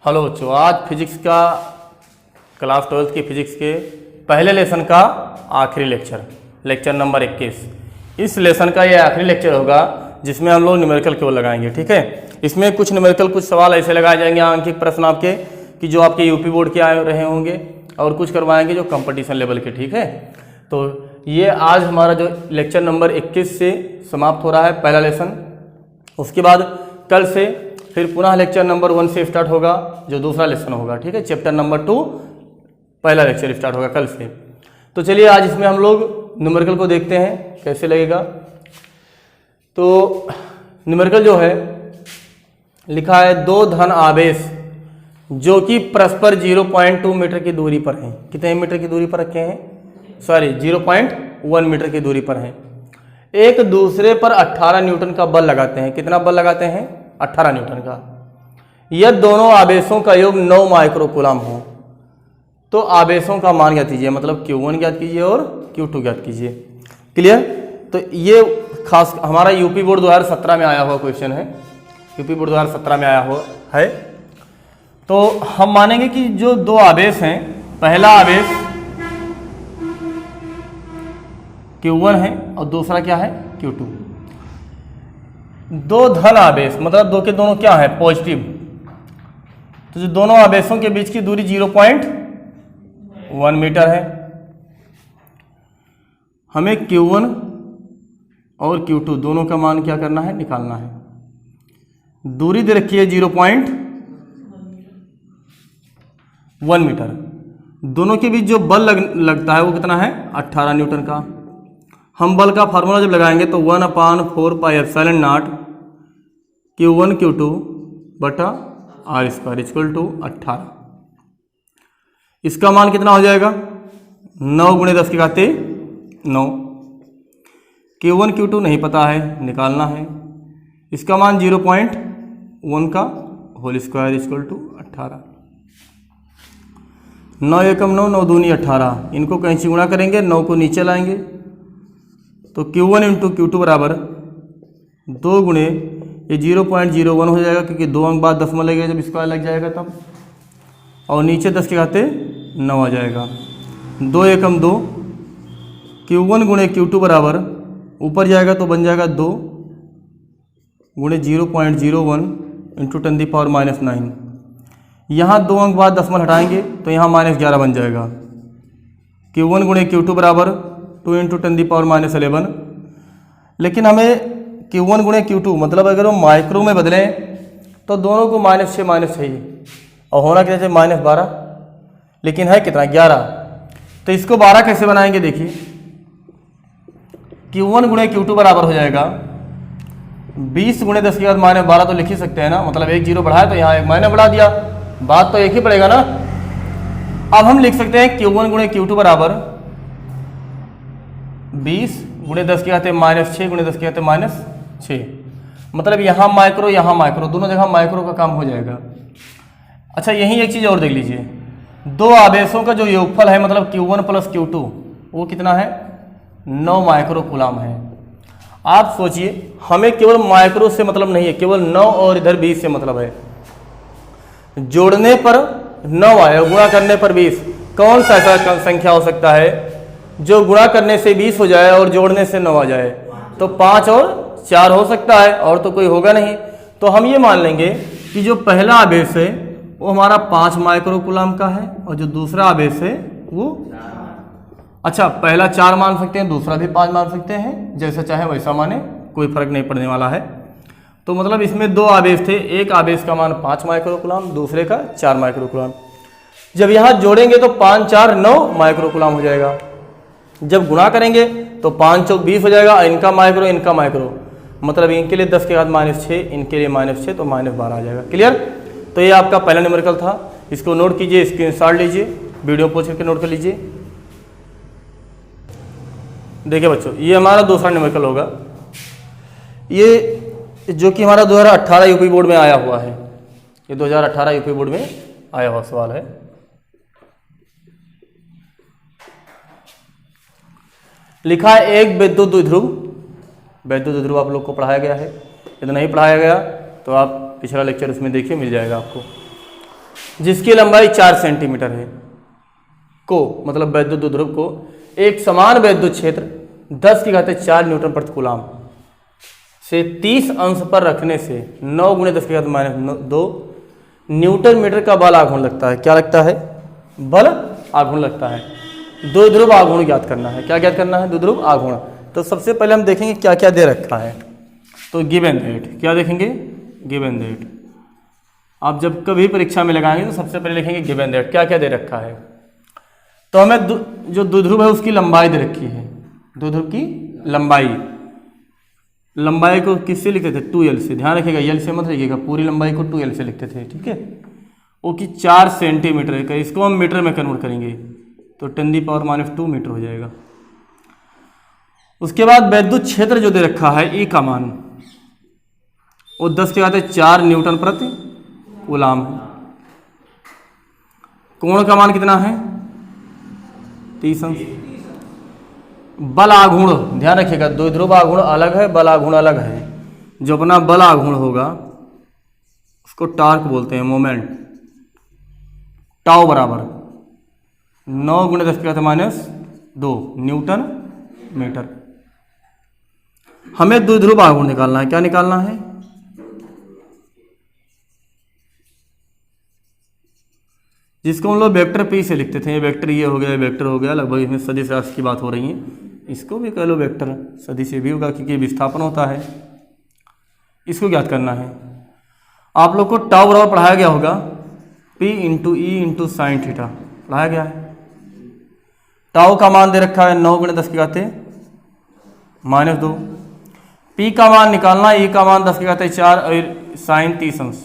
Hello बच्चों, आज physics का क्लास 12 की फिजिक्स के पहले लेसन का आखिरी लेक्चर नंबर 21। इस लेसन का ये आखिरी लेक्चर होगा जिसमें हम लोग न्यूमेरिकल केवल लगाएंगे। ठीक है, इसमें कुछ न्यूमेरिकल कुछ सवाल ऐसे लगाए जाएंगे आंकिक प्रश्न आपके कि जो आपके यूपी बोर्ड के आए रहे होंगे और कुछ करवाएंगे जो कंपटीशन लेवल के। ठीक है, तो ये आज हमारा जो लेक्चर नंबर 21 से समाप्त हो रहा है पहला लेसन। उसके बाद कल से फिर पुनः लेक्चर नंबर 1 से स्टार्ट होगा जो दूसरा लेसन होगा। ठीक है, चैप्टर नंबर 2 पहला लेक्चर स्टार्ट होगा कल से। तो चलिए आज इसमें हम लोग न्यूमेरिकल को देखते हैं कैसे लगेगा। तो न्यूमेरिकल जो है लिखा है दो धन आवेश जो कि परस्पर 0.2 मीटर की दूरी पर हैं। कितने मीटर की दूरी पर रखे हैं? 0.1 मीटर की दूरी पर हैं। एक दूसरे पर 18 न्यूटन का बल लगाते हैं। कितना बल लगाते हैं? 18 न्यूटन का। यह दोनों आवेशों का योग 9 माइक्रोकूलम हो तो आवेशों का मान ज्ञात कीजिए, मतलब Q1 ज्ञात कीजिए और Q2 ज्ञात कीजिए। क्लियर? तो ये खास हमारा यूपी बोर्ड 2017 में आया हुआ क्वेश्चन है। यूपी बोर्ड 2017 में आया हुआ है। तो हम मानेंगे कि जो दो आवेश हैं, पहला आवेश Q1 है और दूसरा क्या है? Q2। दो धन आवेश मतलब दो के दोनों क्या है? पॉजिटिव। तो जो दोनों आवेशों के बीच की दूरी 0.1 मीटर है। हमें Q1 और Q2 दोनों का मान क्या करना है? निकालना है। दूरी दे रखी है 0.1 मीटर। दोनों के बीच जो बल लगता है वो कितना है? 18 न्यूटन का। हम बल का फार्मूला जब लगाएंगे तो 1/4 pi epsilon not Q1 Q2 बटा R² इक्वल टू 18। इसका मान कितना हो जाएगा? 9 × 10 की घात 9। Q1 Q2 नहीं पता है, निकालना है। इसका मान 0.1 का होल स्क्वायर इक्वल टू 18। 9 एकम 9, 9 दूनी 18। इनको कहीं से गुणा करेंगे, 9 को नीचे लाएंगे तो Q1 × Q2 बराबर 2 गुणे ये 0.01 हो जाएगा क्योंकि 2 अंक बाद दशमलव लगेगा जब स्क्वायर लग जाएगा तब, और नीचे 10 के घाते 9 आ जाएगा। 2 एकम 2, Q1 × Q2 बराबर ऊपर जाएगा तो बन जाएगा 2 गुणे 0.01 × 10⁻⁹। यहाँ 2 अंक बाद दशमलव हटाएंगे तो यहाँ -11 बन जाएगा। Q1 × Q2 बराबर 2 × 10⁻11। लेकिन हमें Q1 × Q2 मतलब अगर हम माइक्रो में बदलें तो दोनों को -6 चाहिए और होना कितना चाहिए? -12। लेकिन है कितना? 11। तो इसको 12 कैसे बनाएंगे? देखिए Q1 × Q2 बराबर हो जाएगा 20 × 10 के बाद -12 तो लिख ही सकते हैं ना, मतलब एक जीरो बढ़ाया तो यहाँ एक माइनस बढ़ा दिया, बात तो एक ही पड़ेगा ना। अब हम लिख सकते हैं Q1 × Q2 बराबर 20 × 10 के घाते -6 × 10 के घाते -6। मतलब यहाँ माइक्रो दोनों जगह माइक्रो का काम हो जाएगा। अच्छा, यहीं एक चीज़ और देख लीजिए, दो आवेशों का जो योगफल है मतलब Q1 + Q2 वो कितना है? 9 माइक्रोकूलम है। आप सोचिए, हमें केवल माइक्रो से मतलब नहीं है, केवल 9 और इधर 20 से मतलब है। जोड़ने पर 9 आए, गुणा करने पर 20। कौन सा ऐसा संख्या हो सकता है जो गुणा करने से 20 हो जाए और जोड़ने से 9 आ जाए? तो 5 और 4 हो सकता है, और तो कोई होगा नहीं। तो हम ये मान लेंगे कि जो पहला आवेश है वो हमारा 5 माइक्रोकूलम का है और जो दूसरा आवेश है वो अच्छा पहला 4 मान सकते हैं, दूसरा भी 5 मान सकते हैं, जैसा चाहे वैसा माने, कोई फर्क नहीं पड़ने वाला है। तो मतलब इसमें दो आवेश थे, एक आवेश का मान 5 माइक्रोकूलम, दूसरे का 4 माइक्रोकूलम। जब यहाँ जोड़ेंगे तो 5 4 9 माइक्रोकूलम हो जाएगा। जब गुणा करेंगे तो 5 चौक 20 हो जाएगा, इनका माइक्रो, मतलब इनके लिए 10 के घात -6, इनके लिए -6 तो -12 आ जाएगा। क्लियर? तो ये आपका पहला न्यूमेरिकल था। इसको नोट कीजिए, स्क्रीनशॉट लीजिए, वीडियो पॉज करके नोट कर लीजिए। देखिए बच्चों, ये हमारा दूसरा न्यूमेरिकल होगा। ये जो कि हमारा 2018 यूपी बोर्ड में आया हुआ है। ये 2018 यूपी बोर्ड में आया हुआ सवाल है। लिखा है एक विद्युत द्विध्रुव आप लोग को पढ़ाया गया है। यदि नहीं पढ़ाया गया तो आप पिछला लेक्चर उसमें देखिए, मिल जाएगा आपको। जिसकी लंबाई 4 सेंटीमीटर है को, मतलब वैद्युत द्विध्रुव को एक समान वैद्युत क्षेत्र 10⁴ न्यूटन प्रति कूलाम से 30 अंश पर रखने से 9 × 10⁻²न्यूटन मीटर का बल आघूर्ण लगता है। क्या लगता है? बल आघूर्ण लगता है। द्विध्रुव आघूर्ण ज्ञात करना है। क्या ज्ञात करना है? द्विध्रुव आघूर्ण। तो सबसे पहले हम देखेंगे क्या क्या दे रखा है। तो गिवन दैट, क्या देखेंगे? Given that. आप जब कभी परीक्षा में लगाएंगे तो सबसे पहले लिखेंगे गिवन दैट, क्या क्या दे रखा है। तो हमें जो द्विध्रुव है उसकी लंबाई दे रखी है। द्विध्रुव की लंबाई को किससे लिखते थे? 2l से। ध्यान रखिएगा, l से मत लिखिएगा, पूरी लंबाई को 2l से लिखते थे, ठीक है। वो कि 4 सेंटीमीटर है। इसको हम मीटर में कन्वर्ट करेंगे तो 10⁻² मीटर हो जाएगा। उसके बाद वैद्युत क्षेत्र जो दे रखा है E का मान वो 10⁴ न्यूटन प्रति कूलाम है। कोण का मान कितना है? 30 अंश। बल आघूर्ण, ध्यान रखिएगा, द्विध्रुव आघूर्ण अलग है, बल आघूर्ण अलग है। जो अपना बल आघूर्ण होगा उसको टार्क बोलते हैं, मोमेंट। टाउ बराबर 9 × 10⁻² न्यूटन मीटर। हमें द्विध्रुव आघूर्ण निकालना है। क्या निकालना है? जिसको हम लोग वेक्टर P से लिखते थे। वेक्टर ये हो गया, वेक्टर हो गया, लगभग इसमें सदिश राशि की बात हो रही है। इसको भी कह लो वेक्टर, सदिश से भी होगा क्योंकि विस्थापन होता है। इसको ज्ञात करना है। आप लोग को टाउ बराबर पढ़ाया गया होगा P × E × sin थीटा पढ़ाया गया है। टाउ का मान दे रखा है 9 × 10⁻²। P का मान निकालना, E का मान 10⁴ और साइन 30 अंश।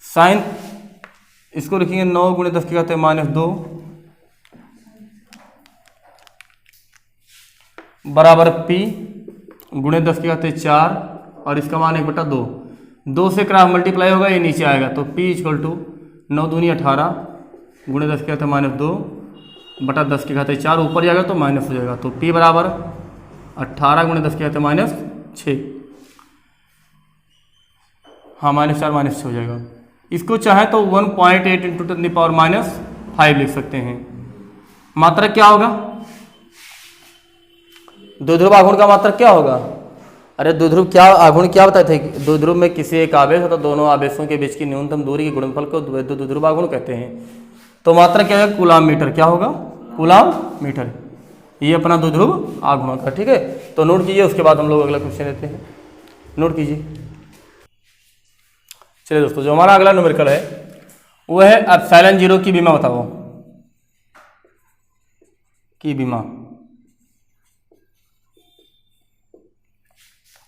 साइन इसको लिखेंगे 9 × 10⁻² बराबर P × 10⁻⁴ और इसका मान 1/2। 2 से क्रॉस मल्टीप्लाई होगा, ये नीचे आएगा तो P = 9 दूनी 18 × 10⁻² बटा 10⁴ ऊपर जाएगा तो माइनस हो जाएगा। तो P बराबर 18 × 10⁻⁶। हाँ, -4 -6 हो जाएगा। इसको चाहे तो 1.8 × 10⁻⁵ लिख सकते हैं। मात्रक क्या होगा? द्विध्रुव आघूर्ण का मात्रक क्या होगा? अरे द्विध्रुव क्या आघूर्ण क्या बताए थे? द्विध्रुव में किसी एक आवेश होता दोनों आवेशों के बीच की न्यूनतम दूरी के गुणनफल को द्विध्रुव आघूर्ण कहते हैं। तो मात्रक क्या है? Coulomb metre. क्या होगा? Coulomb metre. ये अपना द्विध्रुव आघूर्ण का, ठीक है। तो नोट कीजिए, उसके बाद हम लोग अगला क्वेश्चन लेते हैं। नोट कीजिए। चलिए दोस्तों, जो हमारा अगला न्यूमेरिकल है वो है ε0 की बीमा। बताओ की बीमा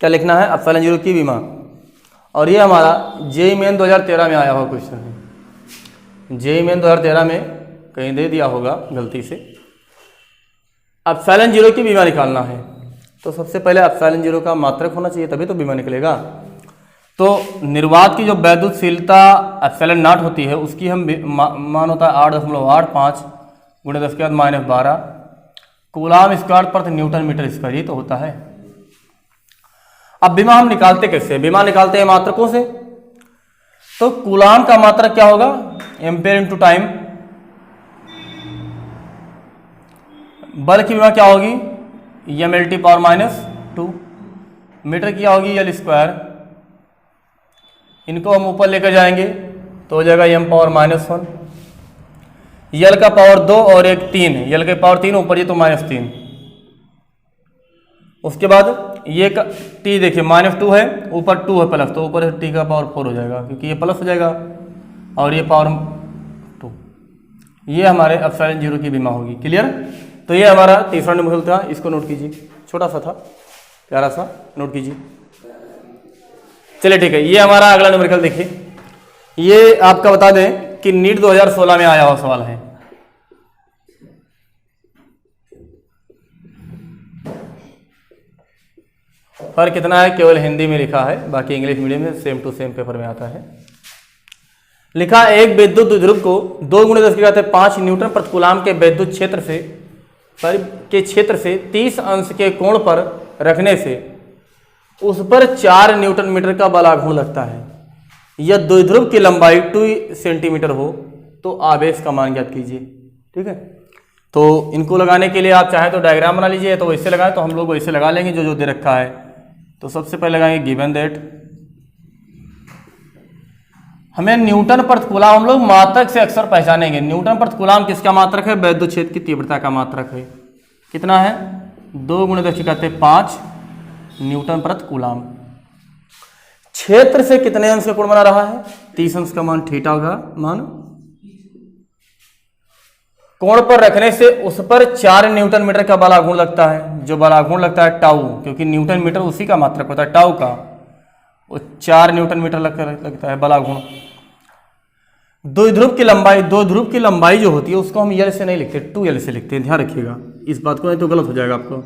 क्या लिखना है? ε0 की बीमा। और ये हमारा JEE मेन 2013 में आया हुआ क्वेश्चन है। JEE मेन 2013 में कहीं दे दिया होगा गलती से। ε0 की बीमा निकालना है तो सबसे पहले ε0 का मात्रक होना चाहिए, तभी तो बीमा निकलेगा। तो निर्वात की जो वैद्युतशीलता ε0 होती है उसकी हम मान होता है 8.85 × 10⁻12 कूलाम स्क्वायर प्रति न्यूटन मीटर स्क्वायर। ये तो होता है। अब बीमा हम निकालते कैसे? बीमा निकालते हैं मात्रकों से। तो कूलाम का मात्रक क्या होगा? Ampere × time. बल की बीमा क्या होगी? mL/-2। मीटर की क्या होगी? L²। इनको हम ऊपर लेकर जाएंगे तो हो जाएगा m⁻⁻1। यल का पावर 2 और एक 3, यल के पावर 3 ऊपर, ये तो -3। उसके बाद ये का t देखिए -2 है, ऊपर 2 है प्लस, तो ऊपर से t का पावर 4 हो जाएगा क्योंकि ये प्लस हो जाएगा और ये पावर 2। ये हमारे ε0 की बीमा होगी। क्लियर? तो ये हमारा तीसरा न्यूमेरिकल था। इसको नोट कीजिए, छोटा सा था, प्यारा सा, नोट कीजिए। चलिए ठीक है, ये हमारा अगला न्यूमेरिकल देखिए। ये आपका बता दें कि नीट 2016 में आया हुआ सवाल है। फर्क कितना है? केवल हिंदी में लिखा है, बाकी इंग्लिश मीडियम में सेम टू सेम पेपर में आता है। लिखा एक विद्युत द्विध्रुव को 2 × 10⁵ न्यूटन प्रति कूलाम के विद्युत क्षेत्र से 30 अंश के कोण पर रखने से उस पर 4 न्यूटन मीटर का बल आघूर्ण लगता है। या द्विध्रुव की लंबाई 2 सेंटीमीटर हो तो आवेश का मान ज्ञात कीजिए। ठीक है, तो इनको लगाने के लिए आप चाहें तो डायग्राम बना लीजिए, तो वैसे लगाएं, तो हम लोग वैसे लगा लेंगे जो जो दे रखा है। तो सबसे पहले लगाएंगे गिवन दैट हमें न्यूटन प्रति कूलाम, हम लोग मात्रक से अक्सर पहचानेंगे। न्यूटन प्रति कूलाम किसका मात्रक है? वैद्युत क्षेत्र की तीव्रता का मात्रक है। कितना है? 2 × 10⁵ न्यूटन प्रति कूलाम। क्षेत्र से कितने अंश का कोण बना रहा है? 30 अंश का मान थीटा होगा मान। कोण पर रखने से उस पर 4 न्यूटन मीटर का बलाघूर्ण लगता है। जो बलाघूर्ण लगता है टाउ, क्योंकि न्यूटन मीटर उसी का मात्रक होता है टाउ का, वो 4 न्यूटन मीटर लगता है बलाघूर्ण। द्विध्रुव की लंबाई जो होती है उसको हम यल से नहीं लिखते, 2l से लिखते हैं, ध्यान रखिएगा इस बात को, नहीं तो गलत हो जाएगा आपको।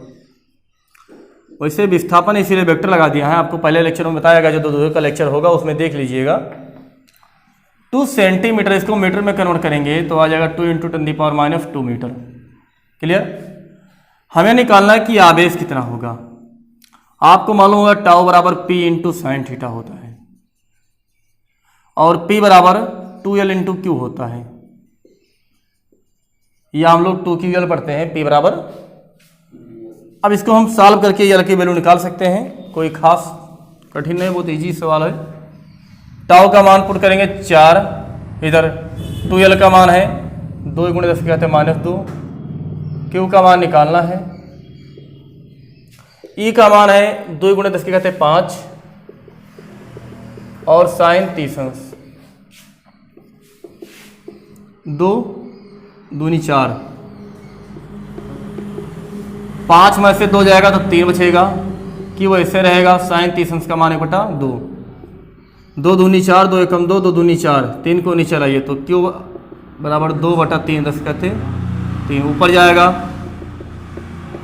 वैसे विस्थापन इसीलिए वेक्टर लगा दिया है, आपको पहले लेक्चर में बताया गया, जो द्विध्रुव का लेक्चर होगा उसमें देख लीजिएगा। 2 सेंटीमीटर, इसको मीटर में कन्वर्ट करेंगे तो आ जाएगा 2 × 10⁻² मीटर। क्लियर? हमें निकालना है कि आवेश कितना होगा। आपको मालूम होगा टाउ बराबर P × sin थीटा होता है और P बराबर 2l × Q होता है। या हम लोग 2QL पढ़ते हैं, P बराबर। अब इसको हम सॉल्व करके यल की वैल्यू निकाल सकते हैं, कोई खास कठिन नहीं, बहुत इजी सवाल है। टाउ का मान पुट करेंगे 4, इधर 2l का मान है 2 × 10⁻², Q का मान निकालना है, E का मान है 2 × 10⁵ और साइन 30 अंश। 2 दूनी 4, 5 में से 2 जाएगा तो 3 बचेगा, कि वो ऐसे रहेगा साइन 30 अंश का मान 1/2। 2 दूनी 4, 2 एकम 2, 2 दूनी 4, 3 को नीचे लाइए तो Q बराबर 2/3 10⁻3 ऊपर जाएगा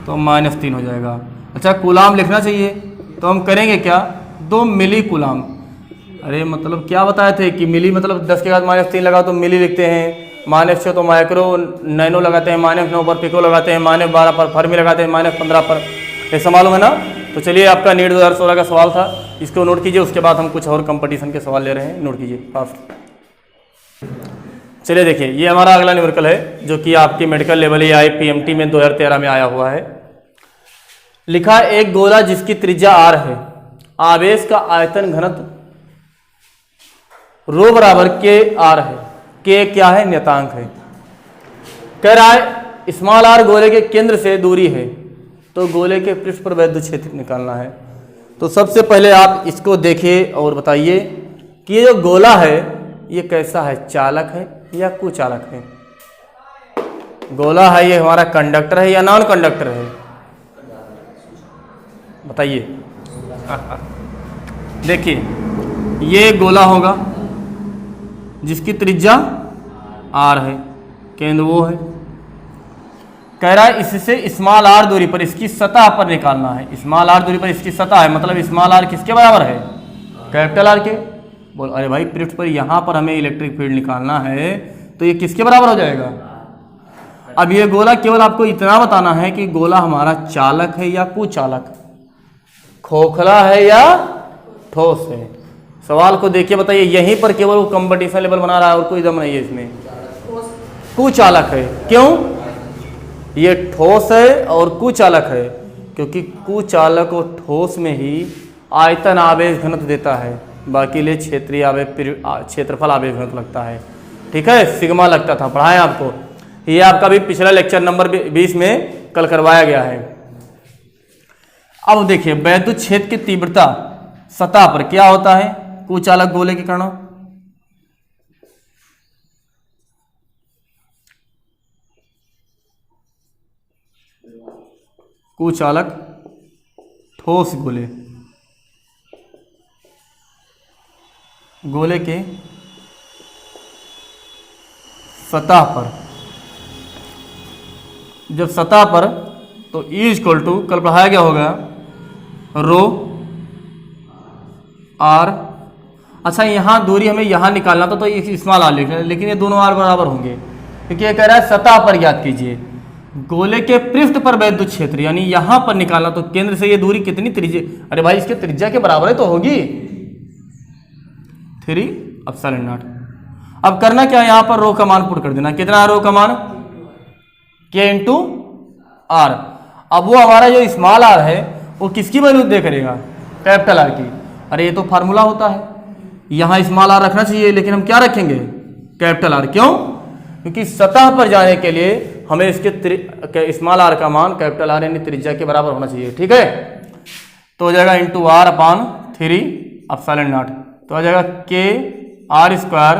तो -3 हो जाएगा। अच्छा, कूलाम लिखना चाहिए तो हम करेंगे क्या? 2 मिली कूलाम। अरे मतलब क्या बताए थे कि मिली मतलब 10⁻³ लगा तो मिली लिखते हैं, -6 तो माइक्रो, नैनो लगाते हैं, -9 पर पिको लगाते हैं, -12 पर फर्मी लगाते हैं, -15 पर, ऐसा मालूम है ना। तो चलिए, आपका नीट 2016 का सवाल था, इसको नोट कीजिए। उसके बाद हम कुछ और कंपटीशन के सवाल ले रहे हैं, नोट कीजिए फास्ट। चलिए देखिए, ये हमारा अगला न्यूमेरिकल है जो कि आपकी मेडिकल लेवल या PMT में 2013 में आया हुआ है। लिखा एक गोला जिसकी त्रिज्या r है, आवेश का आयतन घनत्व रो बराबर kr है। k क्या है? नियतांक है। कह रहा है स्मॉल r गोले के केंद्र से दूरी है, तो गोले के पृष्ठ पर वैद्युत क्षेत्र निकालना है। तो सबसे पहले आप इसको देखिए और बताइए कि ये जो गोला है ये कैसा है, चालक है या कुचालक है? गोला है ये हमारा कंडक्टर है या नॉन कंडक्टर है? बताइए। देखिए, ये गोला होगा जिसकी त्रिज्या r है, केंद्र वो है। कह रहा है इससे स्मॉल r दूरी पर इसकी सतह पर निकालना है। स्मॉल r दूरी पर इसकी सतह है, मतलब स्मॉल r किसके बराबर है? कैपिटल R के। बोल अरे भाई, पृष्ठ पर यहाँ पर हमें इलेक्ट्रिक फील्ड निकालना है तो ये किसके बराबर हो जाएगा? अब ये गोला केवल आपको इतना बताना है कि गोला हमारा चालक है या कुचालक, खोखला है या ठोस है। सवाल को देखिए, बताइए। यहीं पर केवल वो कंपटीशन लेवल बना रहा है और कोई दम नहीं है इसमें। कुचालक है, क्यों? ये ठोस है और कुचालक है क्योंकि कुचालक और ठोस में ही आयतन आवेश घनत्व देता है, बाकी ले क्षेत्रीय आवेश क्षेत्रफल आवेश घनत्व लगता है। ठीक है, सिग्मा लगता था, पढ़ाएं आपको। ये आपका भी पिछला लेक्चर नंबर 20 में कल करवाया गया है। अब देखिए, वैद्युत क्षेत्र की तीव्रता सतह पर क्या होता है कुचालक गोले के कारण? कुचालक ठोस गोले, गोले के सतह पर, जब सतह पर तो E = कल पढ़ाया गया होगा रो r। अच्छा, यहाँ दूरी हमें यहाँ निकालना था तो ये स्मॉल r लिखना है, लेकिन ये दोनों r बराबर होंगे क्योंकि ये कह रहा है सतह पर ज्ञात कीजिए गोले के पृष्ठ पर वैद्युत क्षेत्र, यानी यहाँ पर निकालना। तो केंद्र से ये दूरी कितनी त्रिज्या? अरे भाई, इसके त्रिज्या के बराबर है तो होगी। 3 एप्सिलॉन नॉट। अब करना क्या है, यहाँ पर रो का मान पुट कर देना। कितना रो का मान, K इंटू R। अब वो हमारा जो स्मॉल r है वो किसकी वैल्यू दे करेगा, कैपिटल R की। अरे ये तो फार्मूला होता है, यहाँ स्मॉल r रखना चाहिए, लेकिन हम क्या रखेंगे, कैपिटल R। क्यों, क्योंकि सतह पर जाने के लिए हमें इसके स्मॉल r का मान कैपिटल R यानी त्रिज्या के बराबर होना चाहिए। ठीक है, तो हो जाएगा into R upon 3 epsilon not. तो हो जाएगा K R square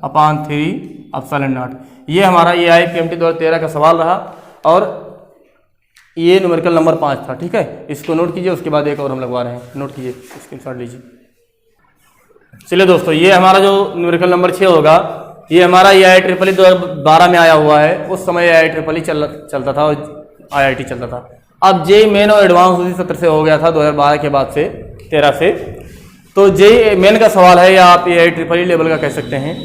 upon 3 epsilon not. ये हमारा ये IPMT 2013 का सवाल रहा और ये न्यूमेरिकल नंबर 5 था। ठीक है, इसको नोट कीजिए, उसके बाद एक और हम लगवा रहे हैं, नोट कीजिए, स्क्रीनशॉट लीजिए। चलिए दोस्तों, ये हमारा जो न्यूमेरिकल नंबर 6 होगा, ये हमारा IIEEE 2012 में आया हुआ है। उस समय IIEEE चलता था और IIT चलता था। अब JEE मेन और एडवांस उसी सत्र से हो गया था 2012 के बाद से 13 से। तो JEE मेन का सवाल है या आप IIEEE लेवल का कह सकते हैं।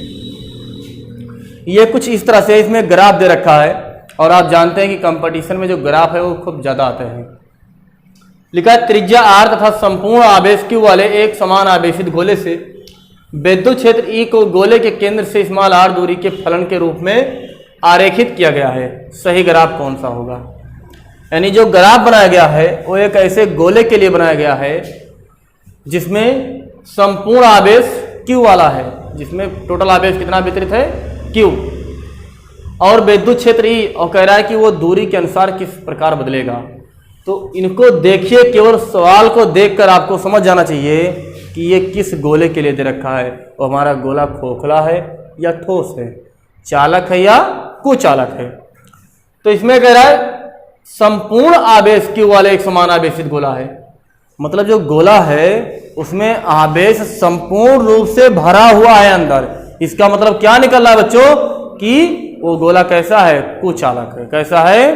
ये कुछ इस तरह से इसमें ग्राफ दे रखा है और आप जानते हैं कि कंपटीशन में जो ग्राफ है वो खूब ज़्यादा आते हैं। लिखा है त्रिज्या R तथा संपूर्ण आवेश Q वाले एक समान आवेशित गोले से विद्युत क्षेत्र E को गोले के केंद्र से स्मॉल r दूरी के फलन के रूप में आरेखित किया गया है। सही ग्राफ कौन सा होगा, यानी जो ग्राफ बनाया गया है वो एक ऐसे गोले के लिए बनाया गया है जिसमें संपूर्ण आवेश Q वाला है, जिसमें टोटल आवेश कितना वितरित है, Q, और विद्युत क्षेत्र E, और कह रहा है कि वो दूरी के अनुसार किस प्रकार बदलेगा। तो इनको देखिए, केवल सवाल को देखकर आपको समझ जाना चाहिए कि ये किस गोले के लिए दे रखा है। वो हमारा गोला खोखला है या ठोस है, चालक है या कुचालक है। तो इसमें कह रहा है संपूर्ण आवेश Q वाले एक समान आवेशित गोला है, मतलब जो गोला है उसमें आवेश संपूर्ण रूप से भरा हुआ है अंदर। इसका मतलब क्या निकल रहा है बच्चों, कि वो गोला कैसा है, कुचालक है। कैसा है,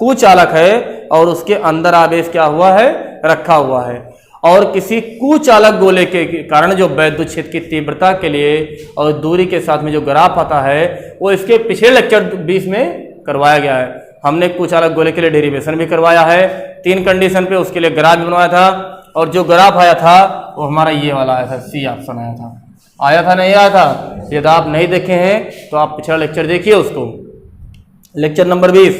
कुचालक है, और उसके अंदर आवेश क्या हुआ है, रखा हुआ है। और किसी कुचालक गोले के कारण जो विद्युत क्षेत्र की तीव्रता के लिए और दूरी के साथ में जो ग्राफ आता है वो इसके पिछले लेक्चर 20 में करवाया गया है। हमने कुचालक गोले के लिए डेरिवेशन भी करवाया है 3 कंडीशन पे, उसके लिए ग्राफ भी बनवाया था, और जो ग्राफ आया था वो हमारा ये वाला आया था, C ऑप्शन आया था, नहीं आया था। यदि आप नहीं देखे हैं तो आप पिछला लेक्चर देखिए, उसको लेक्चर नंबर 20।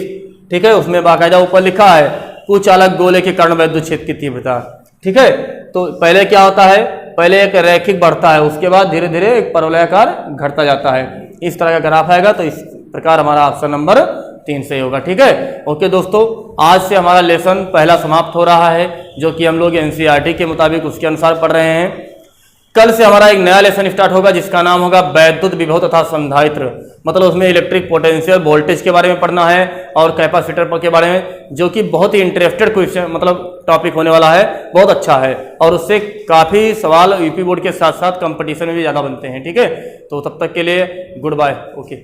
ठीक है, उसमें बाकायदा ऊपर लिखा है कुचालक गोले के कारण विद्युत क्षेत्र की तीव्रता। ठीक है, तो पहले क्या होता है, पहले एक रैखिक बढ़ता है, उसके बाद धीरे धीरे एक परवलयाकार घटता जाता है। इस तरह का ग्राफ आएगा, तो इस प्रकार हमारा ऑप्शन नंबर 3 सही होगा। ठीक है, ओके दोस्तों, आज से हमारा लेसन पहला समाप्त हो रहा है, जो कि हम लोग NCERT के मुताबिक उसके अनुसार पढ़ रहे हैं। कल से हमारा एक नया लेसन स्टार्ट होगा जिसका नाम होगा वैद्युत विभव तथा संधारित्र, मतलब उसमें इलेक्ट्रिक पोटेंशियल वोल्टेज के बारे में पढ़ना है और कैपेसिटर के बारे में, जो कि बहुत ही इंटरेस्टेड क्वेश्चन मतलब टॉपिक होने वाला है, बहुत अच्छा है, और उससे काफ़ी सवाल यूपी बोर्ड के साथ साथ कंपटीशन में भी ज़्यादा बनते हैं। ठीक है, तो तब तक के लिए गुड बाय, ओके।